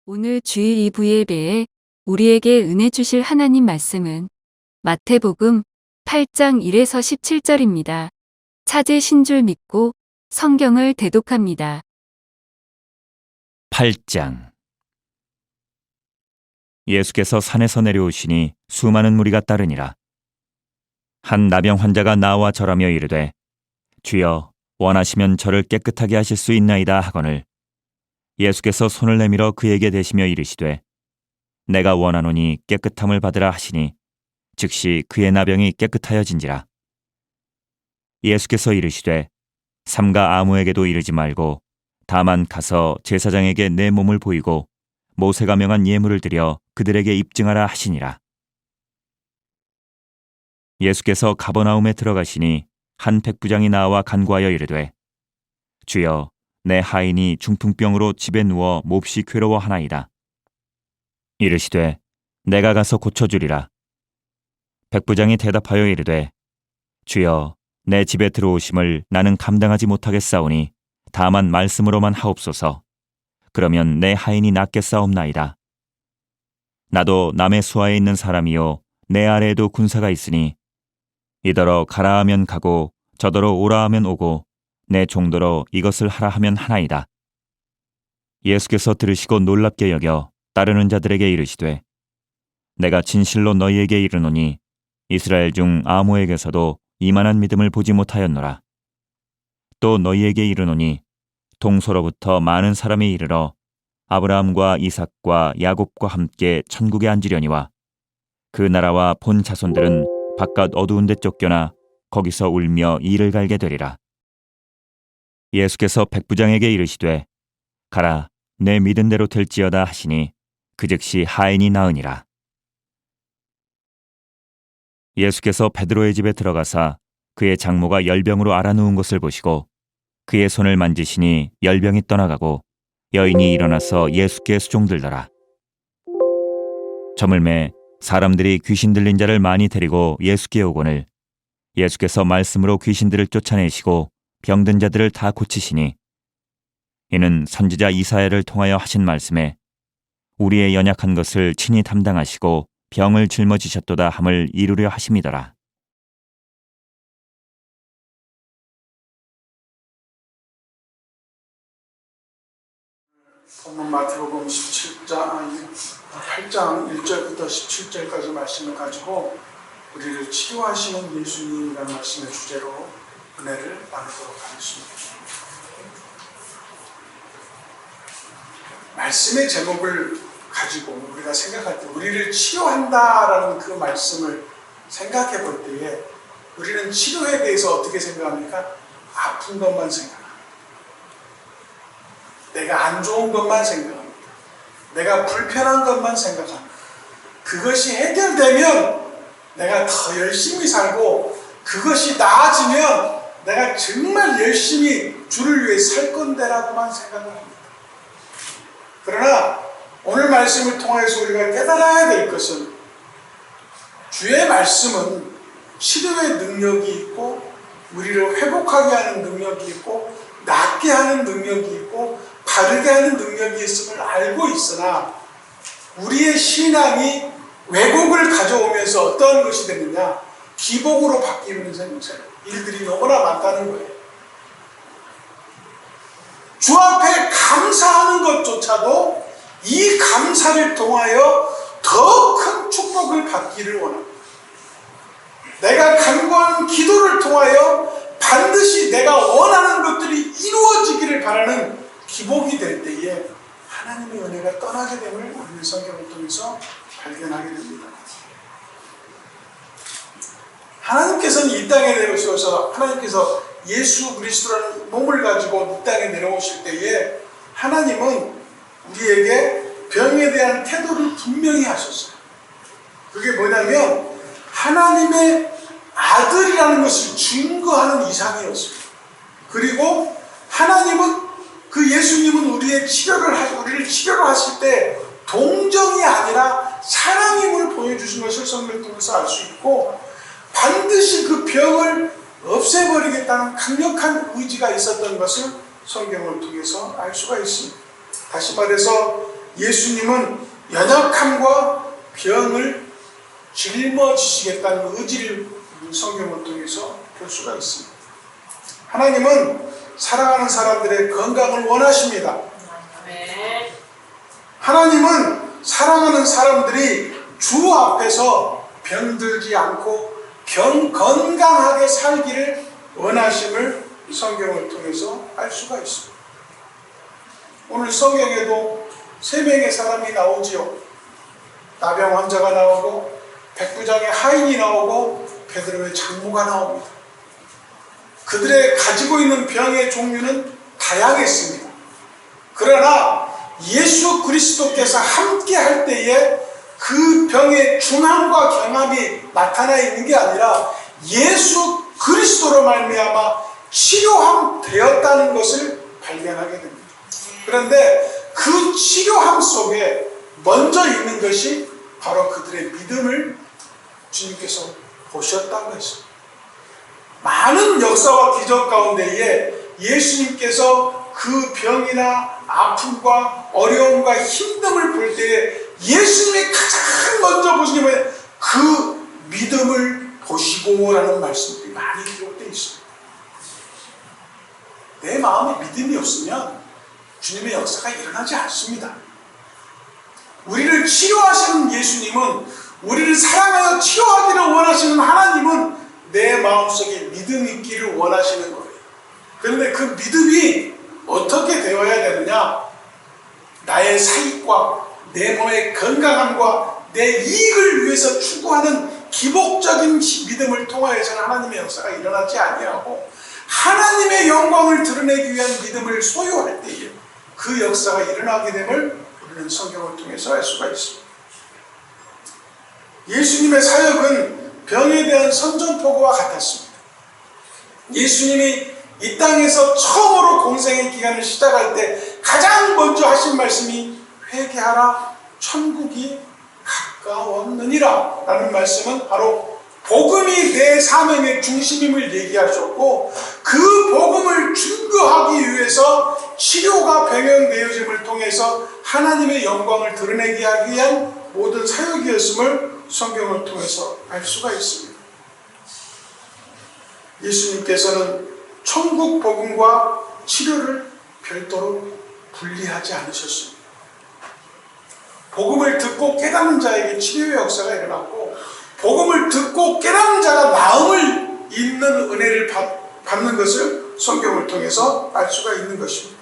오늘 주일 2부 예배에 우리에게 은혜 주실 하나님 말씀은 마태복음 8장 1에서 17절입니다. 찾으신 줄 믿고 성경을 대독합니다. 8장 예수께서 산에서 내려오시니 수많은 무리가 따르니라. 한 나병 환자가 나와 절하며 이르되 주여 원하시면 저를 깨끗하게 하실 수 있나이다 하거늘 예수께서 손을 내밀어 그에게 대시며 이르시되 내가 원하노니 깨끗함을 받으라 하시니 즉시 그의 나병이 깨끗하여진지라. 예수께서 이르시되 삼가 아무에게도 이르지 말고 다만 가서 제사장에게 내 몸을 보이고 모세가 명한 예물을 드려 그들에게 입증하라 하시니라. 예수께서 가버나움에 들어가시니 한 백부장이 나와 간구하여 이르되 주여 내 하인이 중풍병으로 집에 누워 몹시 괴로워하나이다. 이르시되 내가 가서 고쳐주리라. 백부장이 대답하여 이르되 주여 내 집에 들어오심을 나는 감당하지 못하겠사오니 다만 말씀으로만 하옵소서. 그러면 내 하인이 낫겠사옵나이다. 나도 남의 수하에 있는 사람이요 내 아래에도 군사가 있으니 이더러 가라 하면 가고 저더러 오라 하면 오고 내 종더러 이것을 하라 하면 하나이다. 예수께서 들으시고 놀랍게 여겨 따르는 자들에게 이르시되 내가 진실로 너희에게 이르노니 이스라엘 중 아무에게서도 이만한 믿음을 보지 못하였노라. 또 너희에게 이르노니 동서로부터 많은 사람이 이르러 아브라함과 이삭과 야곱과 함께 천국에 앉으려니와 그 나라와 본 자손들은 바깥 어두운 데 쫓겨나 거기서 울며 이를 갈게 되리라. 예수께서 백부장에게 이르시되 가라 내 믿은 대로 될지어다 하시니 그 즉시 하인이 나으니라. 예수께서 베드로의 집에 들어가사 그의 장모가 열병으로 앓아누운 것을 보시고 그의 손을 만지시니 열병이 떠나가고 여인이 일어나서 예수께 수종들더라. 저물매 사람들이 귀신 들린 자를 많이 데리고 예수께 오거늘 예수께서 말씀으로 귀신들을 쫓아내시고 병든 자들을 다 고치시니 이는 선지자 이사야를 통하여 하신 말씀에 우리의 연약한 것을 친히 담당하시고 병을 짊어지셨도다 함을 이루려 하심이더라. 본문 마태복음 8장 1절부터 17절까지 말씀을 가지고 우리를 치료하시는 예수님이라는 말씀의 주제로 은혜를 나누도록 하겠습니다. 말씀의 제목을 가지고 우리가 생각할 때 우리를 치료한다라는 그 말씀을 생각해 볼 때에 우리는 치료에 대해서 어떻게 생각합니까? 아픈 것만 생각합니다. 내가 안 좋은 것만 생각합니다. 내가 불편한 것만 생각합니다. 그것이 해결되면 내가 더 열심히 살고 그것이 나아지면 내가 정말 열심히 주를 위해 살 건데라고만 생각을 합니다. 그러나 오늘 말씀을 통해서 우리가 깨달아야 될 것은 주의 말씀은 치료의 능력이 있고 우리를 회복하게 하는 능력이 있고 낫게 하는 능력이 있고 바르게 하는 능력이 있음을 알고 있으나 우리의 신앙이 왜곡을 가져오면서 어떠한 것이 되느냐? 기복으로 바뀌는 일들이 너무나 많다는 거예요. 주 앞에 감사하는 것조차도 이 감사를 통하여 더 큰 축복을 받기를 원합니다. 내가 간구하는 기도를 통하여 반드시 내가 원하는 것들이 이루어지기를 바라는 기복이 될 때에 하나님의 은혜가 떠나게 됨을 우리는 성경을 통해서 발견하게 됩니다. 하나님께서는 이 땅에 내려오셔서 하나님께서 예수 그리스도라는 몸을 가지고 이 땅에 내려오실 때에 하나님은 우리에게 병에 대한 태도를 분명히 하셨어요. 그게 뭐냐면 하나님의 아들이라는 것을 증거하는 이상이었어요. 그리고 하나님은 그 예수님은 우리를 치료를 하실 때 동정이 아니라 사랑임을 보여주신 것을 성경을 통해서 알 수 있고 반드시 그 병을 없애버리겠다는 강력한 의지가 있었던 것을 성경을 통해서 알 수가 있습니다. 다시 말해서 예수님은 연약함과 병을 짊어지시겠다는 의지를 성경을 통해서 볼 수가 있습니다. 하나님은 사랑하는 사람들의 건강을 원하십니다. 하나님은 사랑하는 사람들이 주 앞에서 병들지 않고 건강하게 살기를 원하심을 성경을 통해서 알 수가 있습니다. 오늘 성경에도 3명의 사람이 나오지요. 나병 환자가 나오고 백부장의 하인이 나오고 베드로의 장모가 나옵니다. 그들의 가지고 있는 병의 종류는 다양했습니다. 그러나 예수 그리스도께서 함께 할 때에 그 병의 중함과 경함이 나타나 있는 게 아니라 예수 그리스도로 말미암아 치료함 되었다는 것을 발견하게 됩니다. 그런데 그 치료함 속에 먼저 있는 것이 바로 그들의 믿음을 주님께서 보셨다는 것입니다. 많은 역사와 기적 가운데에 예수님께서 그 병이나 아픔과 어려움과 힘듦을 볼 때에 예수님이 가장 먼저 보신 게 뭐예요? 그 믿음을 보시고라는 말씀들이 많이 기록되어 있습니다. 내 마음에 믿음이 없으면 주님의 역사가 일어나지 않습니다. 우리를 치료하시는 예수님은, 우리를 사랑하여 치료하기를 원하시는 하나님은 내 마음속에 믿음이 있기를 원하시는 거예요. 그런데 그 믿음이 어떻게 되어야 되느냐? 나의 사익과 내 몸의 건강함과 내 이익을 위해서 추구하는 기복적인 믿음을 통하여서는 하나님의 역사가 일어나지 아니하고, 하나님의 영광을 드러내기 위한 믿음을 소유할 때에 그 역사가 일어나게 됨을 우리는 성경을 통해서 알 수가 있습니다. 예수님의 사역은 병에 대한 선전포고와 같았습니다. 예수님이 이 땅에서 처음으로 공생의 기간을 시작할 때 가장 먼저 하신 말씀이 회개하라, 천국이 가까웠느니라 라는 말씀은 바로 복음이 내 사명의 중심임을 얘기하셨고, 그 복음을 증거하기 위해서 치료가 병행되어짐을 통해서 하나님의 영광을 드러내게 하기 위한 모든 사역이었음을 성경을 통해서 알 수가 있습니다. 예수님께서는 천국 복음과 치료를 별도로 분리하지 않으셨습니다. 복음을 듣고 깨닫는 자에게 치료의 역사가 일어났고, 복음을 듣고 깨닫는 자가 나음을 잇는 은혜를 받는 것을 성경을 통해서 알 수가 있는 것입니다.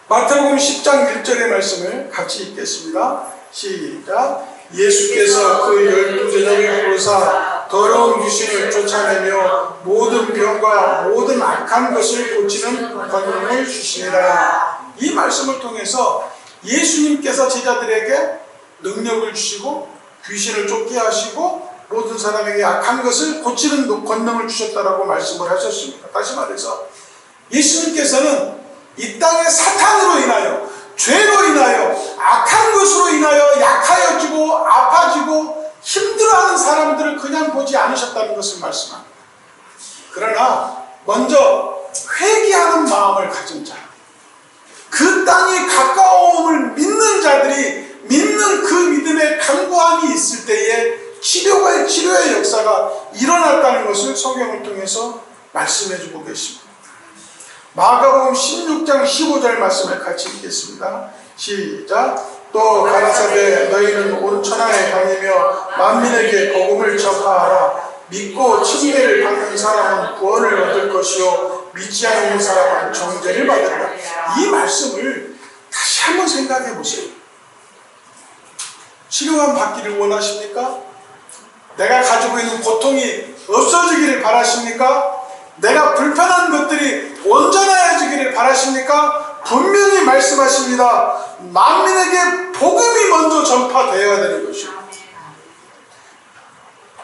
마태복음 10장 1절의 말씀을 같이 읽겠습니다. 시작. 예수께서 그 12제자를 부르사 더러운 귀신을 쫓아내며 모든 병과 모든 악한 것을 고치는 권능을 주시니라. 이 말씀을 통해서 예수님께서 제자들에게 능력을 주시고 귀신을 쫓게 하시고 모든 사람에게 악한 것을 고치는 권능을 주셨다라고 말씀을 하셨습니다. 다시 말해서 예수님께서는 이 땅의 사탄으로 인하여, 죄로 인하여, 악한 것으로 인하여 약하여지고 아파지고 힘들어하는 사람들을 그냥 보지 않으셨다는 것을 말씀합니다. 그러나 먼저 회개하는 마음을 가진 자, 그 땅이 가까움을 믿는 자들이 믿는 그 믿음의 강구함이 있을 때에 치료의 역사가 일어났다는 것을 성경을 통해서 말씀해주고 계십니다. 마가복음 16장 15절 말씀을 같이 읽겠습니다. 시작. 또 가라사대 너희는 온 천하에 다니며 만민에게 복음을 전파하라. 믿고 칭례를 받는 사람은 구원을 얻을 것이요 믿지 않는 사람은 정죄를 받는다. 이 말씀을 다시 한번 생각해 보세요. 치료만 받기를 원하십니까? 내가 가지고 있는 고통이 없어지기를 바라십니까? 내가 불편한 것들이 온전해지기를 바라십니까? 분명히 말씀하십니다. 만민에게 복음이 먼저 전파되어야 되는 것입니다.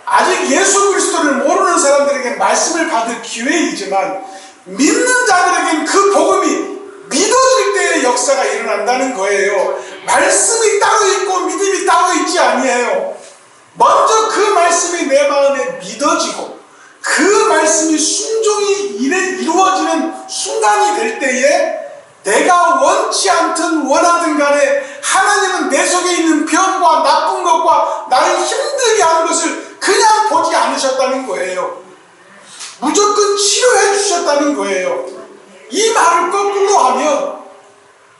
아직 예수 그리스도를 모르는 사람들에게 말씀을 받을 기회이지만 믿는 자들에겐 그 복음이 믿어질 때의 역사가 일어난다는 거예요. 말씀이 따로 있고 믿음이 따로 있지 아니에요. 먼저 그 말씀이 내 마음에 믿어지고 그 말씀이 순종이 이루어지는 순간이 될 때에 내가 원치 않든 원하든 간에 하나님은 내 속에 있는 병과 나쁜 것과 나를 힘들게 하는 것을 그냥 보지 않으셨다는 거예요. 무조건 치료해 주셨다는 거예요. 이 말을 거꾸로 하면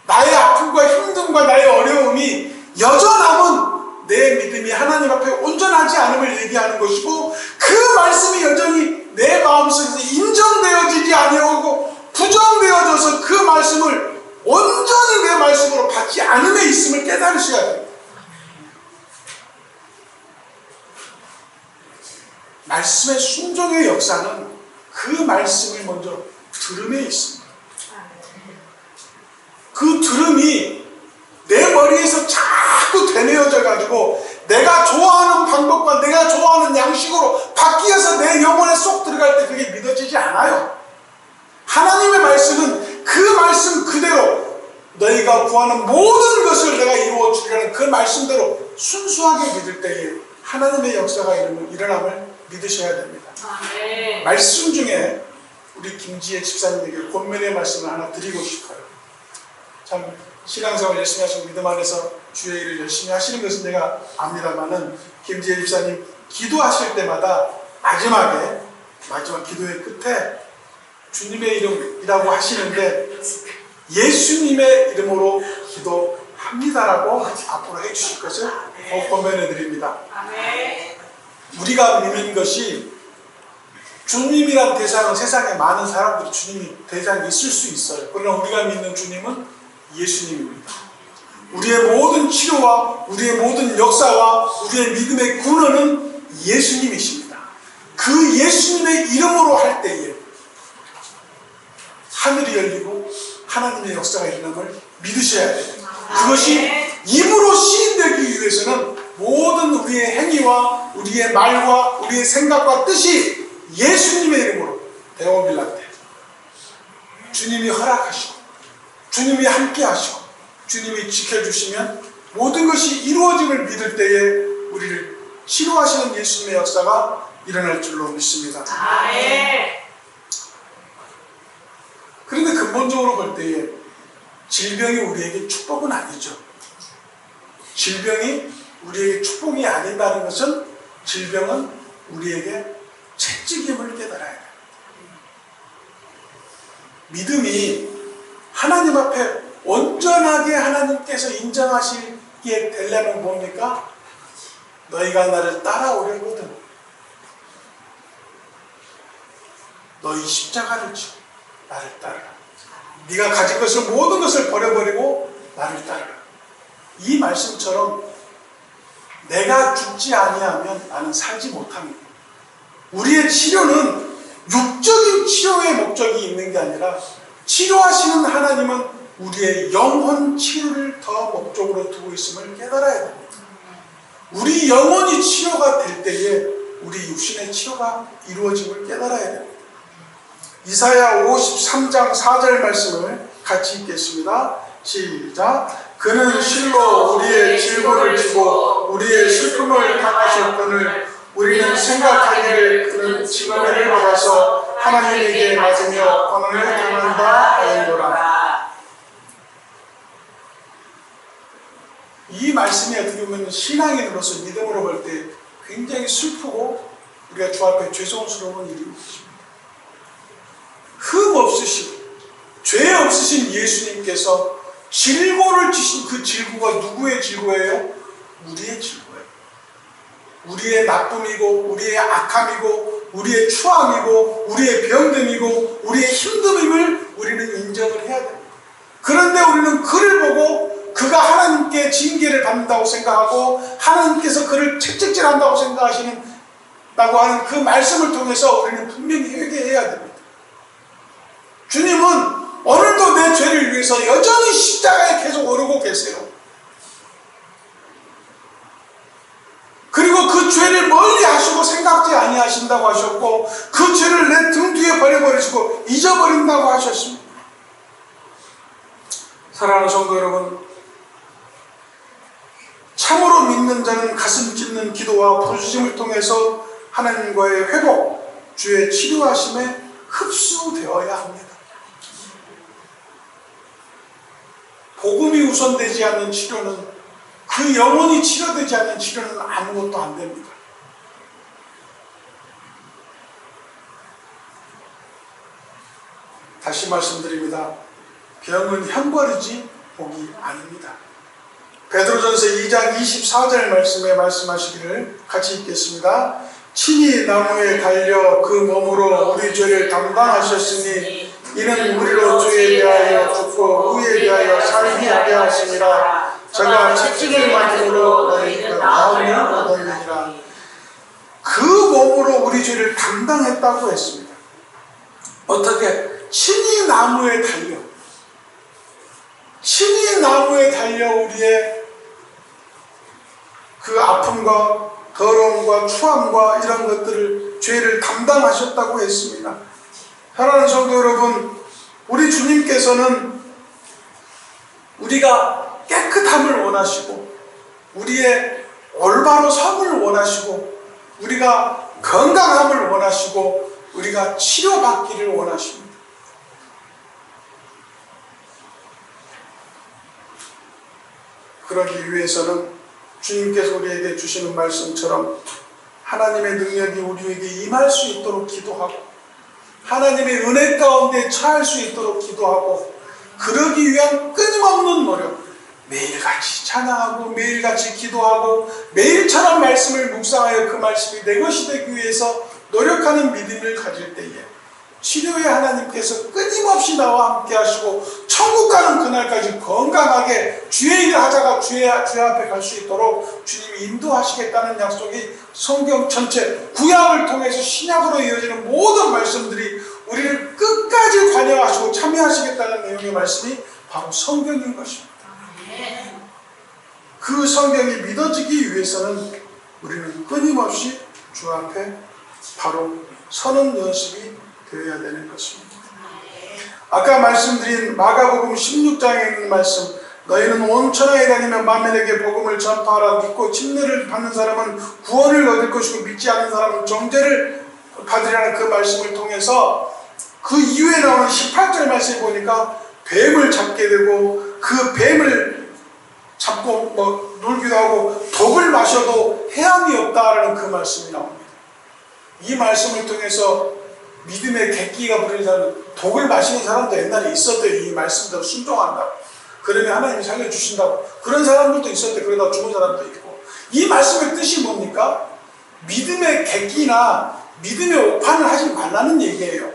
나의 아픔과 힘듦과 나의 어려움이 여전함은 내 믿음이 하나님 앞에 온전하지 않음을 얘기하는 것이고, 그 말씀이 여전히 내 마음속에서 인정되어지지 아니하고 부정되어져서 그 말씀을 온전히 내 말씀으로 받지 않음에 있음을 깨달으셔야 됩니다. 말씀의 순종의 역사는 그 말씀을 먼저 들음에 있습니다. 그 들음이 내 머리에서 자꾸 되뇌어져 가지고 내가 좋아하는 방법과 내가 좋아하는 양식으로 바뀌어서 내 영혼에 쏙 들어갈 때 그게 믿어지지 않아요. 하나님의 말씀은 그 말씀 그대로 너희가 구하는 모든 것을 내가 이루어 주리라는 그 말씀대로 순수하게 믿을 때에 하나님의 역사가 일어남을 믿으셔야 됩니다. 말씀 중에 우리 김지혜 집사님에게 권면의 말씀을 하나 드리고 싶어요. 참 신앙생활 열심히 하시고 믿음 안에서 주의 일을 열심히 하시는 것은 내가 압니다만은, 김지혜 집사님 기도하실 때마다 마지막 기도의 끝에 주님의 이름이라고 하시는데 예수님의 이름으로 기도합니다라고 앞으로 해주실 것을 권면해 드립니다. 우리가 믿는 것이 주님이란 대상은 세상에 많은 사람들이 주님이 대상이 있을 수 있어요. 그러나 우리가 믿는 주님은 예수님입니다. 우리의 모든 치료와 우리의 모든 역사와 우리의 믿음의 근원은 예수님이십니다. 그 예수님의 이름으로 할 때에 하늘이 열리고 하나님의 역사가 일어남을 믿으셔야 돼요. 그것이 입으로 시인되기 위해서는 모든 우리의 행위와 우리의 말과 우리의 생각과 뜻이 예수님의 이름으로 데오빌라테, 주님이 허락하시고 주님이 함께 하시고 주님이 지켜주시면 모든 것이 이루어짐을 믿을 때에 우리를 치료하시는 예수님의 역사가 일어날 줄로 믿습니다. 그런데 근본적으로 볼 때에 질병이 우리에게 축복은 아니죠. 질병이 우리에게 축복이 아닌다는 것은 질병은 우리에게 채찍임을 깨달아야 해요. 믿음이 하나님 앞에 온전하게 하나님께서 인정하시기에 되려면 뭡니까? 너희가 나를 따라오려거든 너희 십자가를 지고 나를 따르라. 네가 가진 것을 모든 것을 버려버리고 나를 따르라. 이 말씀처럼 내가 죽지 아니하면 나는 살지 못합니다. 우리의 치료는 육적인 치료의 목적이 있는 게 아니라 치료하시는 하나님은 우리의 영혼 치료를 더 목적으로 두고 있음을 깨달아야 됩니다. 우리 영혼이 치료가 될 때에 우리 육신의 치료가 이루어짐을 깨달아야 됩니다. 이사야 53장 4절 말씀을 같이 읽겠습니다. 시작. 그는 실로 우리의 질고를 지고 우리의 슬픔을 당하셨거늘 우리는 생각하기를 그는 징계를 받아서 하나님에게 맞으며 고난을 당한다 하였노라. 이 말씀이 어떻게 보면 신앙인으로서 믿음으로 볼 때 굉장히 슬프고 우리가 주 앞에 죄송스러운 일인 것입니다. 흠 없으신, 죄 없으신 예수님께서 질고를 지신 그 질고가 누구의 질고예요? 우리의 질고예요. 우리의 나쁨이고 우리의 악함이고 우리의 추함이고 우리의 병듦이고 우리의 힘듦임을 우리는 인정을 해야 됩니다. 그런데 우리는 그를 보고 그가 하나님께 징계를 받는다고 생각하고 하나님께서 그를 채찍질한다고 생각하시는 라고 하는 그 말씀을 통해서 우리는 분명히 회개해야 됩니다. 주님은 오늘도 내 죄를 위해서 여전히 십자가에 계속 오르고 계세요. 그리고 그 죄를 멀리 하시고 생각지 아니하신다고 하셨고 그 죄를 내 등 뒤에 버려버리시고 잊어버린다고 하셨습니다. 사랑하는 성도 여러분, 참으로 믿는 자는 가슴 찢는 기도와 부르심을 통해서 하나님과의 회복, 주의 치료하심에 흡수되어야 합니다. 우선되지 않는 치료는, 그 영혼이 치료되지 않는 치료는 아무것도 안 됩니다. 다시 말씀드립니다. 병은 형벌이지 복이 아닙니다. 베드로전서 2장 24절 말씀에 말씀하시기를 같이 읽겠습니다. 친히 나무에 달려 그 몸으로 우리 죄를 담당하셨으니 이는 우리로 죄에 대하여 죽고 의에 대하여 살게 하게 하심이라. 저가 채찍을 맞음으로 너희가 나음을 얻었느니라. 그 몸으로 우리 죄를 담당했다고 했습니다. 어떻게? 친히 나무에 달려, 친히 나무에 달려 우리의 그 아픔과 더러움과 추함과 이런 것들을, 죄를 담당하셨다고 했습니다. 사랑하는 성도 여러분, 우리 주님께서는 우리가 깨끗함을 원하시고 우리의 올바로 섬을 원하시고 우리가 건강함을 원하시고 우리가 치료받기를 원하십니다. 그러기 위해서는 주님께서 우리에게 주시는 말씀처럼 하나님의 능력이 우리에게 임할 수 있도록 기도하고 하나님의 은혜 가운데 처할 수 있도록 기도하고 그러기 위한 끊임없는 노력, 매일같이 찬양하고 매일같이 기도하고 매일처럼 말씀을 묵상하여 그 말씀이 내 것이 되기 위해서 노력하는 믿음을 가질 때에 치료의 하나님께서 끊임없이 나와 함께 하시고 천국 가는 그날까지 건강하게 주의 일을 하다가 주의 앞에 갈 수 있도록 주님이 인도하시겠다는 약속이 성경 전체 구약을 통해서 신약으로 이어지는 모든 말씀들이 우리를 끝까지 관여하시고 참여하시겠다는 내용의 말씀이 바로 성경인 것입니다. 그 성경이 믿어지기 위해서는 우리는 끊임없이 주 앞에 바로 서는 연습이 되어야 되는 것입니다. 아까 말씀드린 마가복음 16장에 있는 말씀, 너희는 온 천하에 다니며 만민에게 복음을 전파하라. 믿고 침례를 받는 사람은 구원을 얻을 것이고 믿지 않는 사람은 정죄를 받으라는 그 말씀을 통해서 그 이후에 나오는 18절 말씀을 보니까 뱀을 잡게 되고 그 뱀을 잡고 놀기도 하고 독을 마셔도 해함이 없다라는 그 말씀이 나옵니다. 이 말씀을 통해서 믿음의 객기가 부리는 사람은 독을 마시는 사람도 옛날에 있었대요. 이 말씀대로 순종한다고. 그러면 하나님이 살려주신다고. 그런 사람들도 있었대. 그러다 죽은 사람도 있고. 이 말씀의 뜻이 뭡니까? 믿음의 객기나 믿음의 오판을 하지 말라는 얘기예요.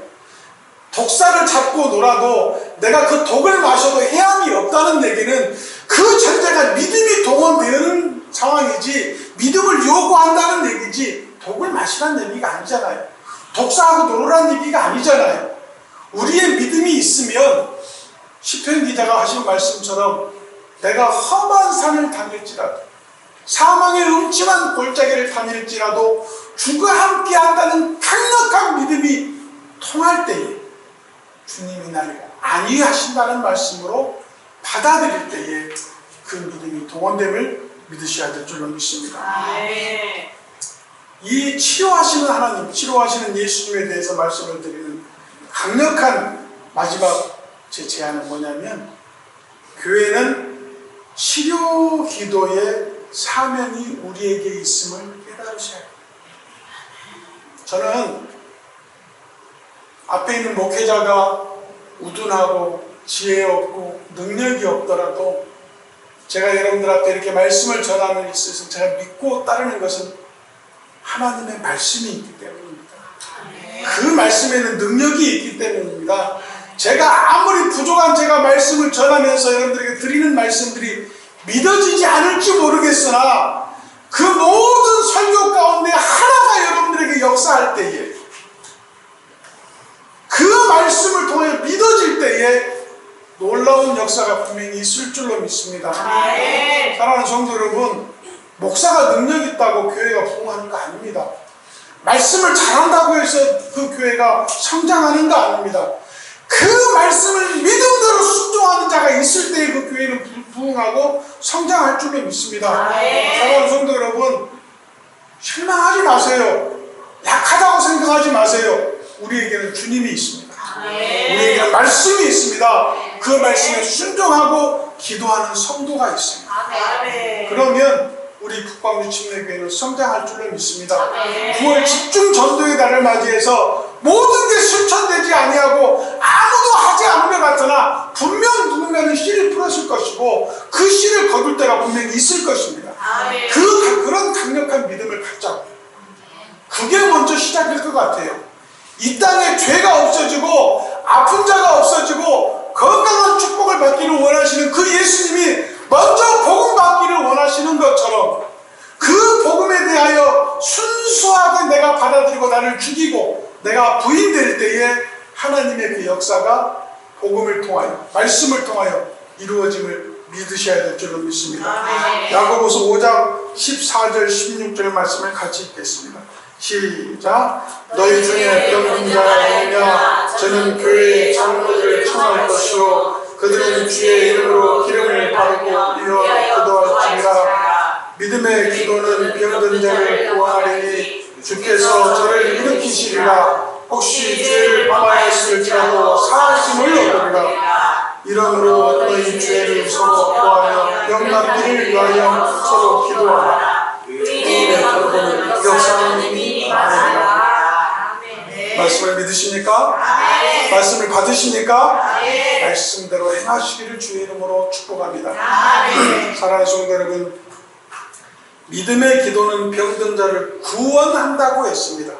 독사를 잡고 놀아도 내가 그 독을 마셔도 해함이 없다는 얘기는 그 존재가 믿음이 동원되는 상황이지 믿음을 요구한다는 얘기지 독을 마시라는 얘기가 아니잖아요. 독사하고 놀으라는 얘기가 아니잖아요. 우리의 믿음이 있으면 시편 기자가 하신 말씀처럼 내가 험한 산을 다닐지라도 사망의 음침한 골짜기를 다닐지라도 주가 함께 한다는 강력한 믿음이 통할 때에 주님이 나를 안위하신다는 말씀으로 받아들일 때에 그 믿음이 동원됨을 믿으셔야 될 줄로 믿습니다. 이 치료하시는 하나님, 치료하시는 예수님에 대해서 말씀을 드리는 강력한 마지막 제 제안은 뭐냐면 교회는 치료 기도의 사명이 우리에게 있음을 깨달으셔야 해요. 저는 앞에 있는 목회자가 우둔하고 지혜 없고 능력이 없더라도 제가 여러분들한테 이렇게 말씀을 전하는 데 있어서 제가 믿고 따르는 것은 하나님의 말씀이 있기 때문입니다. 그 말씀에는 능력이 있기 때문입니다. 제가 아무리 부족한 제가 말씀을 전하면서 여러분들에게 드리는 말씀들이 믿어지지 않을지 모르겠으나 그 모든 설교 가운데 하나가 여러분들에게 역사할 때에 그 말씀을 통해 믿어질 때에 놀라운 역사가 분명히 있을 줄로 믿습니다. 사랑하는 성도 여러분, 목사가 능력 있다고 교회가 부흥하는 거 아닙니다. 말씀을 잘한다고 해서 그 교회가 성장하는 거 아닙니다. 그 말씀을 믿음대로 순종하는 자가 있을 때에 그 교회는 부흥하고 성장할 줄로 믿습니다. 사랑하는 성도 여러분, 실망하지 마세요. 약하다고 생각하지 마세요. 우리에게는 주님이 있습니다. 우리에게는 말씀이 있습니다. 그 말씀에 순종하고 기도하는 성도가 있습니다. 아멘. 그러면 우리 북광주 침례교회는 성장할 줄로 믿습니다. 아멘. 9월 집중 전도의 달을 맞이해서 모든 게 실천되지 아니하고 아무도 하지 않은 것 같으나 분명 누군가는 씨를 풀었을 것이고 그 씨를 거둘 때가 분명히 있을 것입니다. 아멘. 그런 강력한 믿음을 갖자고. 그게 먼저 시작일 것 같아요. 이 땅에 죄가 없어지고 아픈 자가 없어지고 건강한 축복을 받기를 원하시는 그 예수님이 먼저 복음 받기를 원하시는 것처럼 그 복음에 대하여 순수하게 내가 받아들이고 나를 죽이고 내가 부인될 때에 하나님의 그 역사가 복음을 통하여 말씀을 통하여 이루어짐을 믿으셔야 될 줄로 믿습니다. 아멘. 야고보서 5장 14절 16절 말씀을 같이 읽겠습니다. 시작. 너희 중에 병든 자가 있느냐? 저는 교회의 장로들을 청할 것이요 그들은 주의 이름으로 기름을 바르고 이어 기도할지니라. 믿음의 기도는 병든 자를 구원하리니 주께서 저를 일으키시리라. 혹시 죄를 범하였을지라도 사하심을 얻으리라. 이러므로 너희 죄를 서로 구하며 병 낫기를 위하여 서로 기도하라. 우리의 병은 역사는 이미 많으리라. 말씀을 믿으십니까? 아멘. 말씀을 받으십니까? 아멘. 말씀대로 행하시기를 주의 이름으로 축복합니다. 아멘. 사랑하는 성도 여러분, 믿음의 기도는 병든 자를 구원한다고 했습니다.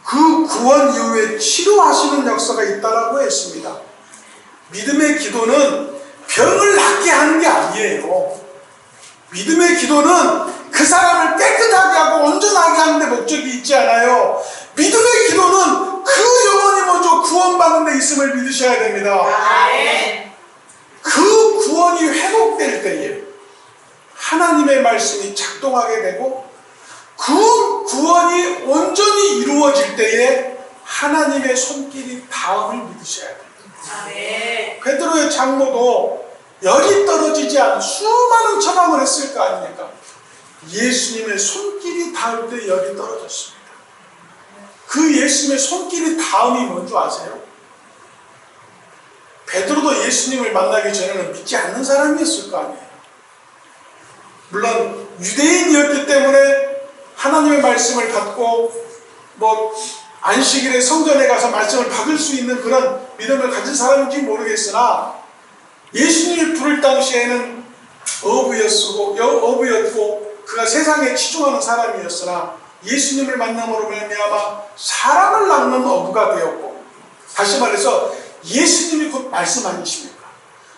그 구원 이후에 치료하시는 역사가 있다라고 했습니다. 믿음의 기도는 병을 낫게 하는 게 아니에요. 믿음의 기도는 그 사람을 깨끗하게 하고 온전하게 하는 데 목적이 있지 않아요. 믿음의 기도는 그 영혼이 먼저 구원받는 데 있음을 믿으셔야 됩니다. 아멘. 그 구원이 회복될 때에 하나님의 말씀이 작동하게 되고 그 구원이 온전히 이루어질 때에 하나님의 손길이 닿음을 믿으셔야 됩니다. 아멘. 베드로의 장로도 열이 떨어지지 않은 수많은 처방을 했을 거 아닙니까? 예수님의 손길이 닿을 때 열이 떨어졌습니다. 그 예수님의 손길이 닿음이 뭔지 아세요? 베드로도 예수님을 만나기 전에는 믿지 않는 사람이었을 거 아니에요. 물론 유대인이었기 때문에 하나님의 말씀을 받고 안식일에 성전에 가서 말씀을 받을 수 있는 그런 믿음을 가진 사람인지 모르겠으나 예수님을 부를 당시에는 어부였고 그가 세상에 치중하는 사람이었으나 예수님을 만남으로 말미암아 사람을 낳는 어부가 되었고, 다시 말해서 예수님이 곧 말씀 아니십니까?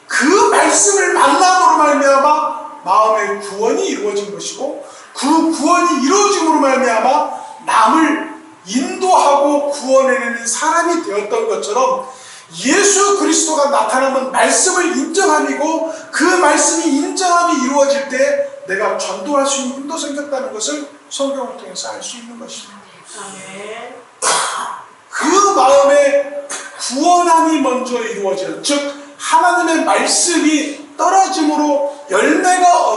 그 말씀을 만남으로 말미암아 마음의 구원이 이루어진 것이고 그 구원이 이루어짐으로 말미암아 남을 인도하고 구원해내는 사람이 되었던 것처럼 예수 그리스도가 나타나면 말씀을 인정함이고 그 말씀이 인정함이 이루어질 때 내가 전도할 수 있는 힘도 생겼다는 것을 성경을 통해서 알 수 있는 것입니다. 아멘. 그 마음에 구원함이 먼저 이루어지는, 즉 하나님의 말씀이 떨어짐으로 열매가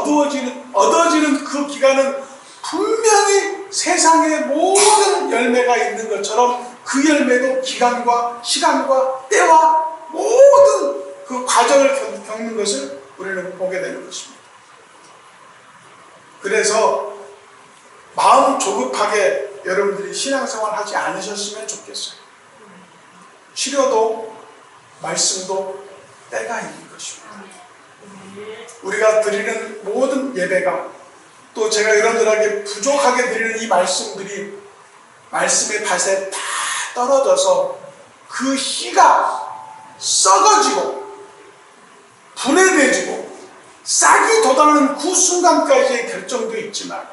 얻어지는 그 기간은 분명히 세상의 모든 열매가 있는 것처럼 그 열매도 기간과 시간과 때와 모든 그 과정을 겪는 것을 우리는 보게 되는 것입니다. 그래서 마음 조급하게 여러분들이 신앙생활 하지 않으셨으면 좋겠어요. 치료도 말씀도 때가 있는 것입니다. 우리가 드리는 모든 예배가 또 제가 여러분들에게 부족하게 드리는 이 말씀들이 말씀의 밭에 다 떨어져서 그 씨가 썩어지고 분해되지고 싹이 돋아나는 그 순간까지의 결정도 있지만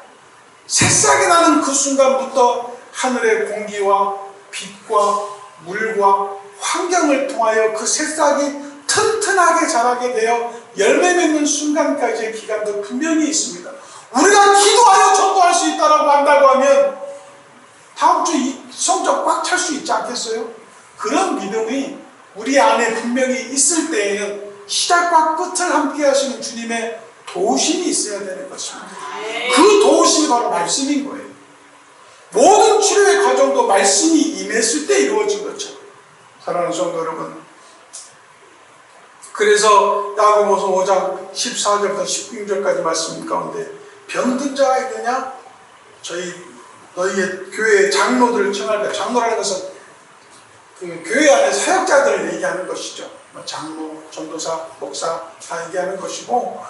새싹이 나는 그 순간부터 하늘의 공기와 빛과 물과 환경을 통하여 그 새싹이 튼튼하게 자라게 되어 열매 맺는 순간까지의 기간도 분명히 있습니다. 우리가 기도하여 전도할 수 있다고 한다고 하면 다음 주 성적 꽉 찰 수 있지 않겠어요? 그런 믿음이 우리 안에 분명히 있을 때에는 시작과 끝을 함께 하시는 주님의 도우심이 있어야 되는 것입니다. 그 도우심이 바로 말씀인 거예요. 모든 치료의 과정도 말씀이 임했을 때 이루어진 것처럼. 사랑하는 성도 여러분, 그래서 야고보서 5장 14절부터 16절까지 말씀 가운데 병든 자가 있느냐? 너희의 교회의 장로들을 청할 때, 장로라는 것은 그 교회 안에 사역자들을 얘기하는 것이죠. 장로, 전도사, 목사 다 얘기하는 것이고,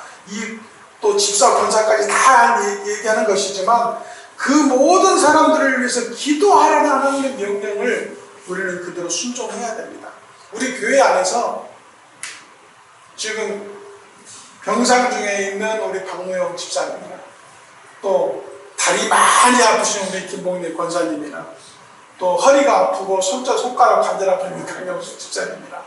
또 집사, 권사까지 다 얘기하는 것이지만, 그 모든 사람들을 위해서 기도하라는 하나님의 명령을 우리는 그대로 순종해야 됩니다. 우리 교회 안에서 지금 병상 중에 있는 우리 박노영 집사님이나, 또 다리 많이 아프신 우리 김봉래 권사님이나, 또 허리가 아프고 손가락 관절 아픈 강영수 집사님이나,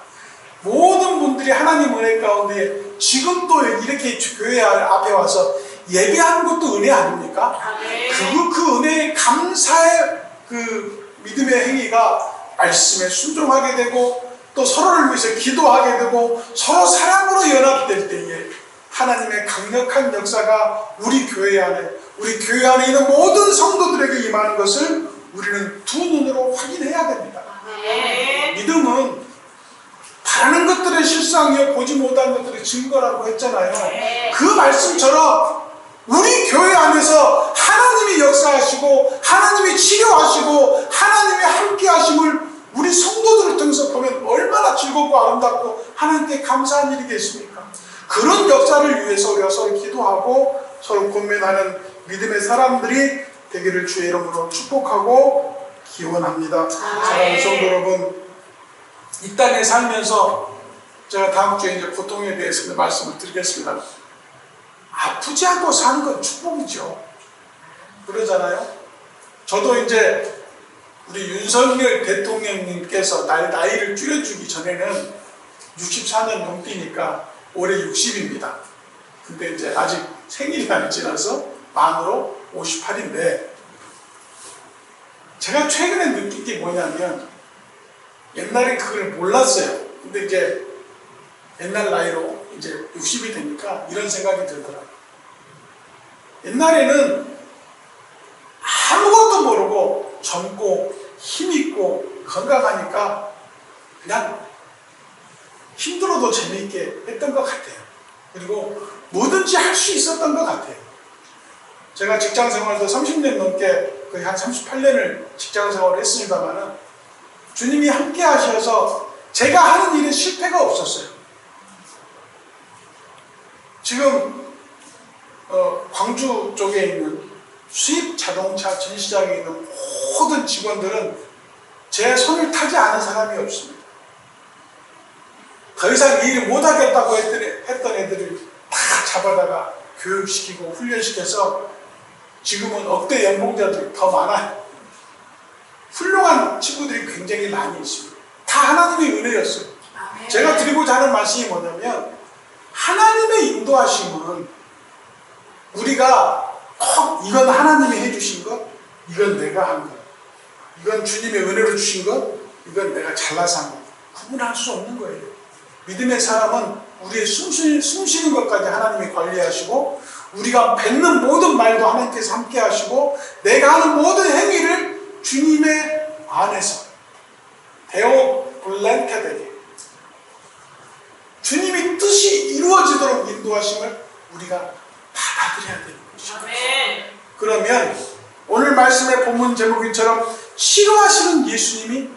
모든 분들이 하나님 은혜 가운데 지금도 이렇게 교회 앞에 와서 예배하는 것도 은혜 아닙니까? 그 은혜의 감사의 그 믿음의 행위가 말씀에 순종하게 되고, 또 서로를 위해서 기도하게 되고, 서로 사랑으로 연합될 때에 하나님의 강력한 역사가 우리 교회 안에 있는 모든 성도들에게 임하는 것을 우리는 두 눈으로 확인해야 됩니다. 믿음은 바라는 것들의 실상이요 보지 못한 것들의 증거라고 했잖아요. 그 말씀처럼 우리 교회 안에서 하나님이 역사하시고 하나님이 치료하시고 하나님의 함께 하심을 우리 성도들을 통해서 보면 얼마나 즐겁고 아름답고 하나님께 감사한 일이겠습니까? 그런 역사를 위해서 우리가 서로 기도하고 서로 권면하는 믿음의 사람들이 되기를 주의 이름으로 축복하고 기원합니다. 사랑하는 성도 여러분, 이 땅에 살면서 제가 다음 주에 이제 고통에 대해서 말씀을 드리겠습니다. 아프지 않고 사는 건 축복이죠. 그러잖아요. 저도 이제 우리 윤석열 대통령님께서 나이를 줄여주기 전에는 64년 넘기니까 올해 60입니다. 근데 이제 아직 생일이 안 지나서 만으로 58인데, 제가 최근에 느낀 게 뭐냐면, 옛날에 그걸 몰랐어요. 근데 이제 옛날 나이로 이제 60이 되니까 이런 생각이 들더라고요. 옛날에는 아무것도 모르고 젊고 힘있고 건강하니까 그냥 힘들어도 재미있게 했던 것 같아요. 그리고 뭐든지 할 수 있었던 것 같아요. 제가 직장 생활도 30년 넘게 거의 한 38년을 직장 생활을 했습니다만은 주님이 함께 하셔서 제가 하는 일에 실패가 없었어요. 지금 광주 쪽에 있는 수입 자동차 전시장에 있는 모든 직원들은 제 손을 타지 않은 사람이 없습니다. 더 이상 일을 못하겠다고 했던 애들을 다 잡아다가 교육시키고 훈련시켜서 지금은 억대 연봉자들이 더 많아요. 훌륭한 친구들이 굉장히 많이 있습니다. 다 하나님의 은혜였어요. 제가 드리고자 하는 말씀이 뭐냐면, 하나님의 인도하심은 우리가 이건 하나님이 해주신 것, 이건 내가 한 것, 이건 주님의 은혜로 주신 것, 이건 내가 잘나서 한 것, 구분할 수 없는 거예요. 믿음의 사람은 우리의 숨쉬는 것까지 하나님이 관리하시고, 우리가 뱉는 모든 말도 하나님께서 함께 하시고, 내가 하는 모든 행위를 주님의 안에서 데오 블렌케되게 주님이 뜻이 이루어지도록 인도하심을 우리가 받아들여야 되는 것이죠. 그러면 오늘 말씀의 본문 제목처럼 치료하시는 예수님이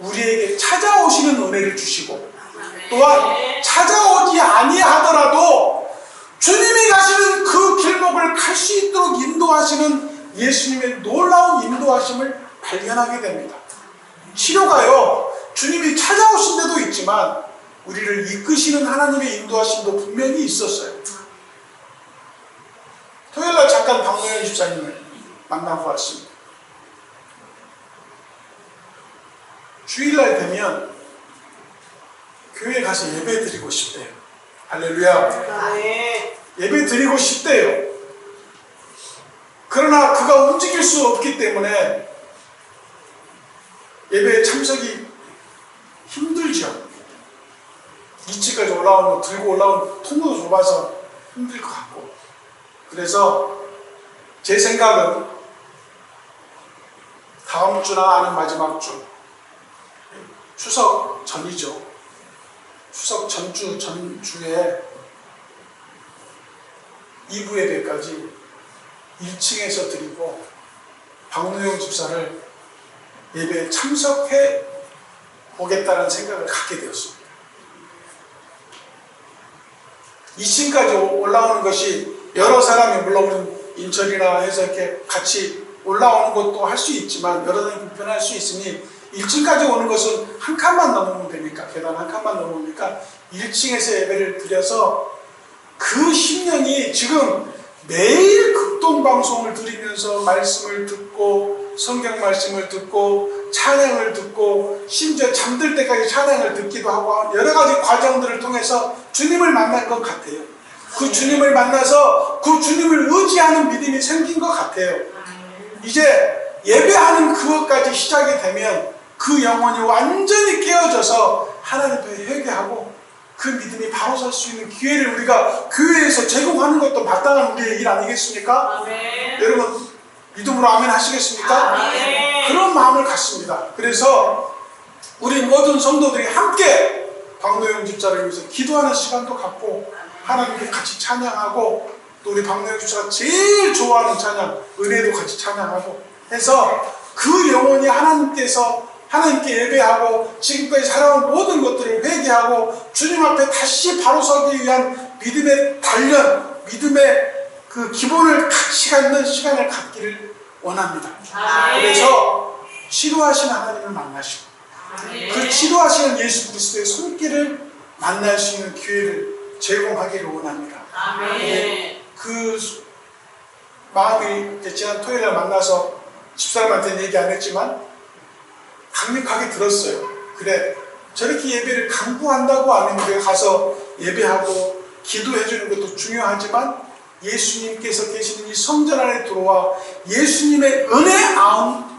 우리에게 찾아오시는 은혜를 주시고, 또한 찾아오지 아니하더라도 주님이 가시는 그 길목을 갈 수 있도록 인도하시는 예수님의 놀라운 인도하심을 발견하게 됩니다. 치료가요, 주님이 찾아오신 데도 있지만 우리를 이끄시는 하나님의 인도하심도 분명히 있었어요. 토요일날 잠깐 박노현 집사님을 만나고 왔습니다. 주일날 되면 교회 가서 예배 드리고 싶대요. 할렐루야. 예배 드리고 싶대요. 그러나 그가 움직일 수 없기 때문에 예배에 참석이 힘들죠. 2층까지 올라오면 들고 올라온 통로도 좁아서 힘들 것 같고, 그래서 제 생각은 다음 주나 아닌 마지막 주, 추석 전이죠. 추석 전주에 2부 예배까지 1층에서 드리고 박노영 집사를 예배에 참석해 보겠다는 생각을 갖게 되었습니다. 2층까지 올라오는 것이 여러 사람이 물론 인천이나 해서 이렇게 같이 올라오는 것도 할 수 있지만 여러 사람이 불편할 수 있으니 1층까지 오는 것은 한 칸만 넘으면 되니까, 계단 한 칸만 넘으니까 1층에서 예배를 드려서 그 10년이 지금 매일 극동방송을 드리면서 말씀을 듣고 성경 말씀을 듣고 찬양을 듣고 심지어 잠들 때까지 찬양을 듣기도 하고 여러 가지 과정들을 통해서 주님을 만난 것 같아요. 그 주님을 만나서 그 주님을 의지하는 믿음이 생긴 것 같아요. 이제 예배하는 그것까지 시작이 되면 그 영혼이 완전히 깨어져서 하나님 앞에 회개하고 그 믿음이 바로 설 수 있는 기회를 우리가 교회에서 제공하는 것도 마땅한 우리의 일 아니겠습니까? 아멘. 여러분 믿음으로 아멘 하시겠습니까? 아멘. 그런 마음을 갖습니다. 그래서 우리 모든 성도들이 함께 박노영 집사를 위해서 기도하는 시간도 갖고 하나님께 같이 찬양하고 또 우리 박노영 집사가 제일 좋아하는 찬양 은혜도 같이 찬양하고 해서 그 영혼이 하나님께 예배하고 지금까지 살아온 모든 것들을 회개하고 주님 앞에 다시 바로 서기 위한 믿음의 단련, 믿음의 그 기본을 같이 갖는 시간을 갖기를 원합니다. 그래서 치료하신 하나님을 만나시고 그 치료하시는 예수 그리스도의 손길을 만날 수 있는 기회를 제공하기를 원합니다. 그 마음이 이제 지난 토요일에 만나서 집사람한테는 얘기 안 했지만 강력하게 들었어요. 그래, 저렇게 예배를 강구한다고 하면 우리가 가서 예배하고 기도해 주는 것도 중요하지만 예수님께서 계시는 이 성전 안에 들어와 예수님의 은혜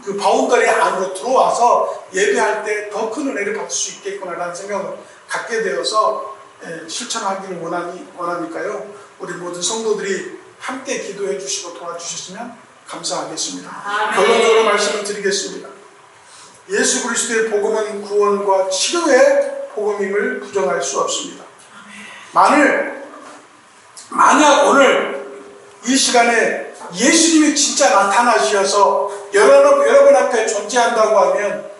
그 바운더리 안으로 들어와서 예배할 때 더 큰 은혜를 받을 수 있겠구나라는 생각을 갖게 되어서 실천하기를 원하니까요. 우리 모든 성도들이 함께 기도해 주시고 도와주셨으면 감사하겠습니다. 결론적으로 말씀을 드리겠습니다. 예수 그리스도의 복음은 구원과 치료의 복음임을 부정할 수 없습니다. 만약 오늘 이 시간에 예수님이 진짜 나타나셔서 여러분 앞에 존재한다고 하면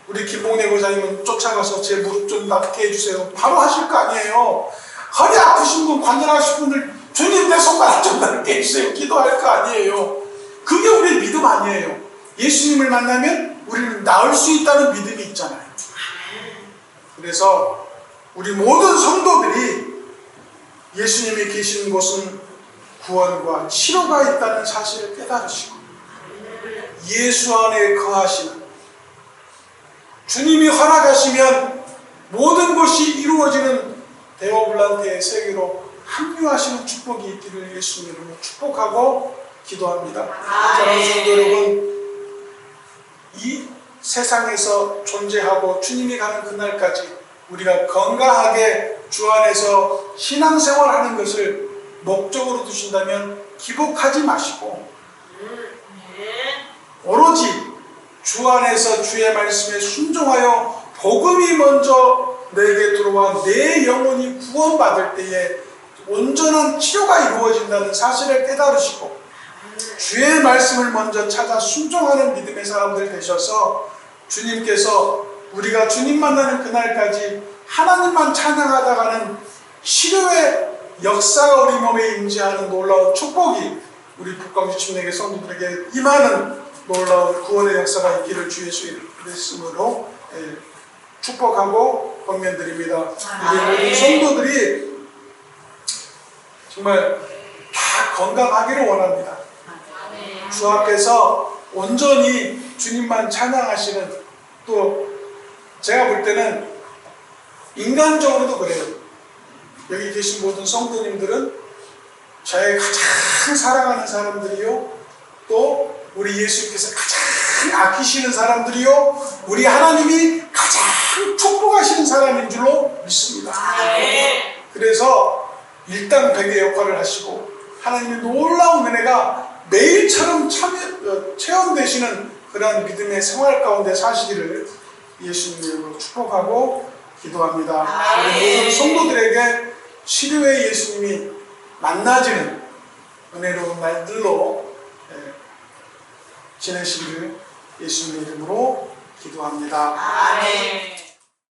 우리 김봉래 교사님은 쫓아가서 제 무릎 좀 낫게 해주세요. 바로 하실 거 아니에요. 허리 아프신 분, 관절하신 분들 주님 내 손가락 좀 낫게 해주세요. 기도할 거 아니에요. 그게 우리의 믿음 아니에요. 예수님을 만나면 우리는 나을 수 있다는 믿음이 있잖아요. 그래서 우리 모든 성도들이 예수님이 계시는 곳은 구원과 치료가 있다는 사실을 깨달으시고 예수 안에 거하시는 주님이 허락하시면 모든 것이 이루어지는 데오블란테의 세계로 합류하시는 축복이 있기를 예수님으로 축복하고 기도합니다. 사랑하는 성도 여러분, 이 세상에서 존재하고 주님이 가는 그날까지 우리가 건강하게 주 안에서 신앙생활하는 것을 목적으로 두신다면 기복하지 마시고 오로지 주 안에서 주의 말씀에 순종하여 복음이 먼저 내게 들어와 내 영혼이 구원받을 때에 온전한 치료가 이루어진다는 사실을 깨달으시고 주의 말씀을 먼저 찾아 순종하는 믿음의 사람들 되셔서 주님께서 우리가 주님 만나는 그날까지 하나님만 찬양하다가는 치료의 역사가 우리 몸에 임재하는 놀라운 축복이 우리 북광주 침례교 성도들에게 임하는 놀라운 구원의 역사가 있기를 주 예수의 이름으로 축복하고 권면드립니다. 우리 모든 성도들이 정말 다 건강하기를 원합니다. 주 앞에서 온전히 주님만 찬양하시는, 또 제가 볼 때는 인간적으로도 그래요. 여기 계신 모든 성도님들은 저의 가장 사랑하는 사람들이요, 또 우리 예수님께서 가장 아끼시는 사람들이요, 우리 하나님이 가장 축복하시는 사람인 줄로 믿습니다. 그래서 일당백의 역할을 하시고 하나님의 놀라운 은혜가 매일처럼 체험되시는 그런 믿음의 생활 가운데 사시기를 예수님 이름으로 축복하고 기도합니다. 아멘. 우리 모든 성도들에게 치료의 예수님이 만나지는 은혜로운 날들로 지내시기를 예수님의 이름으로 기도합니다. 아멘.